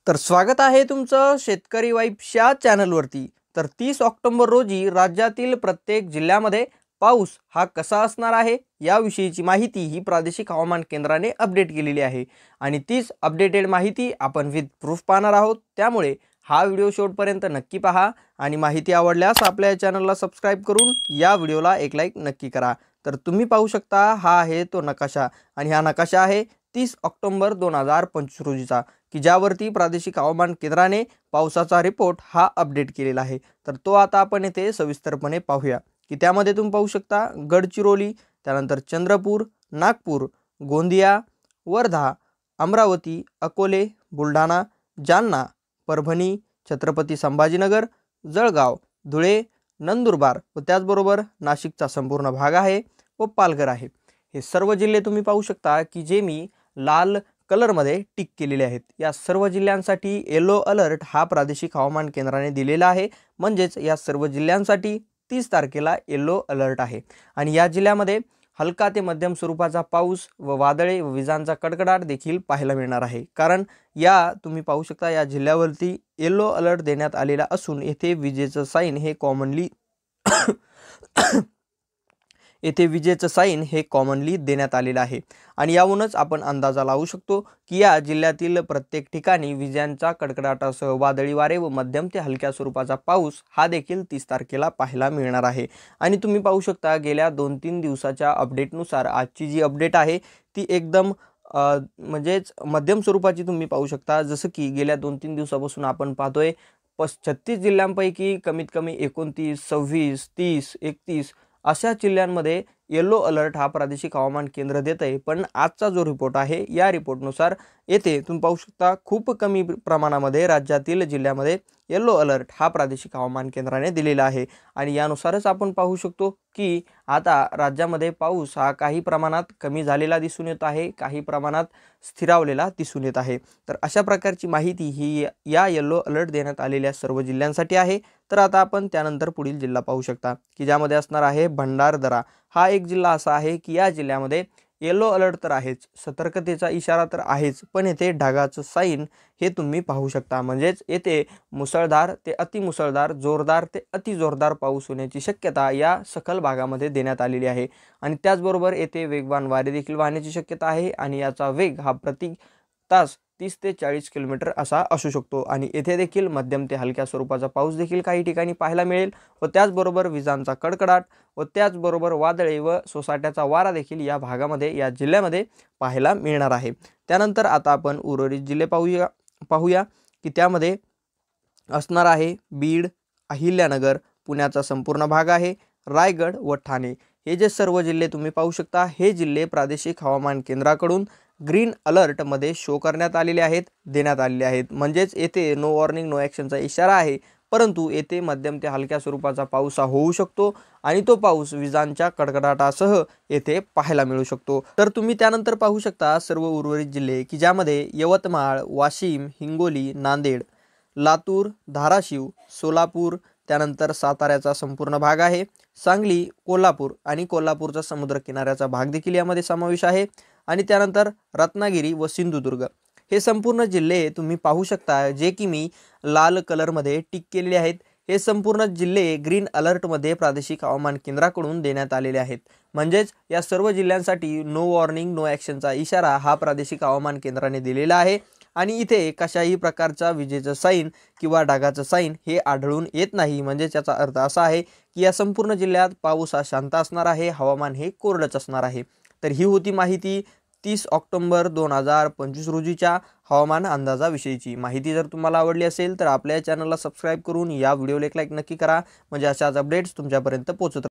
तर स्वागत आहे तुमचं शेतकरी वाइब्सच्या चॅनलवरती। तर 30 ऑक्टोबर रोजी राज्यातील प्रत्येक जिल्ह्यामध्ये पाऊस हा कसा असणार आहे याविषयीची माहिती ही प्रादेशिक हवामान केंद्राने अपडेट केलेली आहे आणि तीच अपडेटेड माहिती आपण विथ प्रूफ पाहणार आहोत। त्यामुळे हा व्हिडिओ शेवटपर्यंत नक्की पहा आणि माहिती आवडल्यास आपल्या चॅनलला सबस्क्राइब करून या व्हिडिओला एक लाईक नक्की करा। तर तुम्ही पाहू शकता हा आहे तो नकाशा आणि हा नकाशा आहे 30 ऑक्टोबर 2025 रोजीचा की ज्यावरती प्रादेशिक हवामान केंद्राने पावसाचा रिपोर्ट हा अपडेट केलेला आहे। तर तो आता आपण येथे सविस्तरपणे पाहूया की त्यामध्ये तुम्ही पाहू शकता गडचिरोली, त्यानंतर चंद्रपूर, नागपूर, गोंदिया, वर्धा, अमरावती, अकोले, बुलढाणा, जालना, परभणी, छत्रपती संभाजीनगर, जळगाव, धुळे, नंदुरबार व त्याचबरोबर नाशिकचा संपूर्ण भाग आहे व पालघर आहे। हे सर्व जिल्हे तुम्ही पाहू शकता की जे मी लाल कलर मध्ये टिक केलेले आहेत। या सर्व जिल्ह्यांसाठी येलो अलर्ट हा प्रादेशिक हवामान केंद्राने दिलेला आहे। म्हणजेच या सर्व जिल्ह्यांसाठी 30 तारखेला येलो अलर्ट आहे आणि या जिल्ह्यामध्ये हलका ते मध्यम स्वरूपाचा पाऊस व वादळे व विजांचा कडकडाट देखील पाहायला मिळणार आहे। कारण या तुम्ही पाहू शकता या जिल्ह्यावरती येलो अलर्ट देण्यात आलेला असून येथे विजेचं साइन हे कॉमनली येथे विजेचं साइन हे कॉमनली देण्यात आलेलं आहे आणि यावरूनच आपण अंदाजा लावू शकतो की या जिल्ह्यातील प्रत्येक ठिकाणी विजांचा कडकडाटासह वादळी वारे व मध्यम ते हलक्या स्वरूपाचा पाऊस हा देखील 30 तारखेला पाहायला मिळणार आहे। आणि तुम्ही पाहू शकता गेल्या 2-3 दिवसाच्या अपडेटनुसार आजची जी अपडेट आहे ती एकदम म्हणजेच मध्यम स्वरूपाची तुम्ही पाहू शकता। जसं की गेल्या 2-3 दिवसापासून आपण पाहतोय 36 जिल्ह्यांपैकी कमीत कमी 29, 26, 30, 31 अशा जिल्ह्यांमध्ये येलो अलर्ट हा प्रादेशिक हवामान केंद्र देत आहे। पण आजचा जो रिपोर्ट आहे या रिपोर्टनुसार येथे तुम्ही पाहू शकता खूप कमी प्रमाणामध्ये राज्यातील जिल्ह्यामध्ये येलो अलर्ट हा प्रादेशिक हवामान केंद्राने दिलेला आहे आणि यानुसारच आपण पाहू शकतो की आता राज्यामध्ये पाऊस हा काही प्रमाणात कमी झालेला दिसून येत आहे, काही प्रमाणात स्थिरावलेला दिसून येत आहे। तर अशा प्रकारची माहिती ही या येलो अलर्ट देण्यात आलेल्या सर्व जिल्ह्यांसाठी आहे। तर आता आपण त्यानंतर पुढील जिल्हा पाहू शकता की ज्यामध्ये असणार आहे भंडारदरा। हा एक जिल्हा असा आहे की या जिल्ह्यामध्ये येलो अलर्ट तर आहेच, सतर्कतेचा इशारा तर आहेच, पण येथे ढगाचं साइन हे तुम्ही पाहू शकता। म्हणजेच येथे मुसळधार ते अतिमुसळधार, जोरदार ते अतिजोरदार पाऊस होण्याची शक्यता या सखल भागामध्ये देण्यात आलेली आहे आणि त्याचबरोबर येथे वेगवान वारे देखील वाहण्याची शक्यता आहे आणि याचा वेग हा प्रति तास 30 ते 40 किलोमीटर असा असू शकतो आणि येथे देखील मध्यम ते हलक्या स्वरूपाचा पाऊस देखील काही ठिकाणी पाहायला मिळेल व त्याचबरोबर विजांचा कडकडाट व त्याचबरोबर वादळे व सोसाट्याचा वारा देखील या भागामध्ये या जिल्ह्यामध्ये पाहायला मिळणार आहे। त्यानंतर आता आपण उर्वरित जिल्हे पाहूया की त्यामध्ये असणार आहे बीड, अहिल्यानगर, पुण्याचा संपूर्ण भाग आहे, रायगड व ठाणे। हे जे सर्व जिल्हे तुम्ही पाहू शकता हे जिल्हे प्रादेशिक हवामान केंद्राकडून ग्रीन अलर्ट मध्ये शो करण्यात आलेले आहेत, देण्यात आलेले आहेत। म्हणजेच येथे नो वॉर्निंग नो ॲक्शनचा इशारा आहे, परंतु येथे मध्यम ते हलक्या स्वरूपाचा पाऊस होऊ शकतो आणि तो पाऊस विजांच्या कडकडाटासह येथे पाहायला मिळू शकतो। तर तुम्ही त्यानंतर पाहू शकता सर्व उर्वरित जिल्हे की ज्यामध्ये यवतमाळ, वाशिम, हिंगोली, नांदेड, लातूर, धाराशिव, सोलापूर, त्यानंतर साताऱ्याचा संपूर्ण भाग आहे, सांगली, कोल्हापूर आणि कोल्हापूरचा समुद्र किनाऱ्याचा भाग देखील यामध्ये समावेश आहे आणि त्यानंतर रत्नागिरी व सिंधुदुर्ग हे संपूर्ण जिल्हे तुम्ही पाहू शकता जे की मी लाल कलर मध्ये टिक केलेले आहेत। हे संपूर्ण जिल्हे ग्रीन अलर्ट मध्ये प्रादेशिक हवामान केंद्राकडून देण्यात आलेले आहेत। म्हणजेच या सर्व जिल्ह्यांसाठी नो वॉर्निंग नो ॲक्शनचा इशारा हा प्रादेशिक हवामान केंद्राने दिलेला आहे आणि इथे कशाही प्रकारचा विजेचं साइन किंवा ढगाचं साइन हे आढळून येत नाही। म्हणजेच याचा अर्थ असा आहे की या संपूर्ण जिल्ह्यात पाऊस हा शांत असणार आहे, हवामान हे कोरडंच असणार आहे। तर ही होती माहिती 30 ऑक्टोबर 2025 रोजीच्या हवामान अंदाजाविषयीची। माहिती जर तुम्हाला आवडली असेल तर आपल्या चॅनलला सबस्क्राइब करून या व्हिडिओला एक लाईक नक्की करा, म्हणजे अशाच अपडेट्स तुमच्यापर्यंत पोहोचत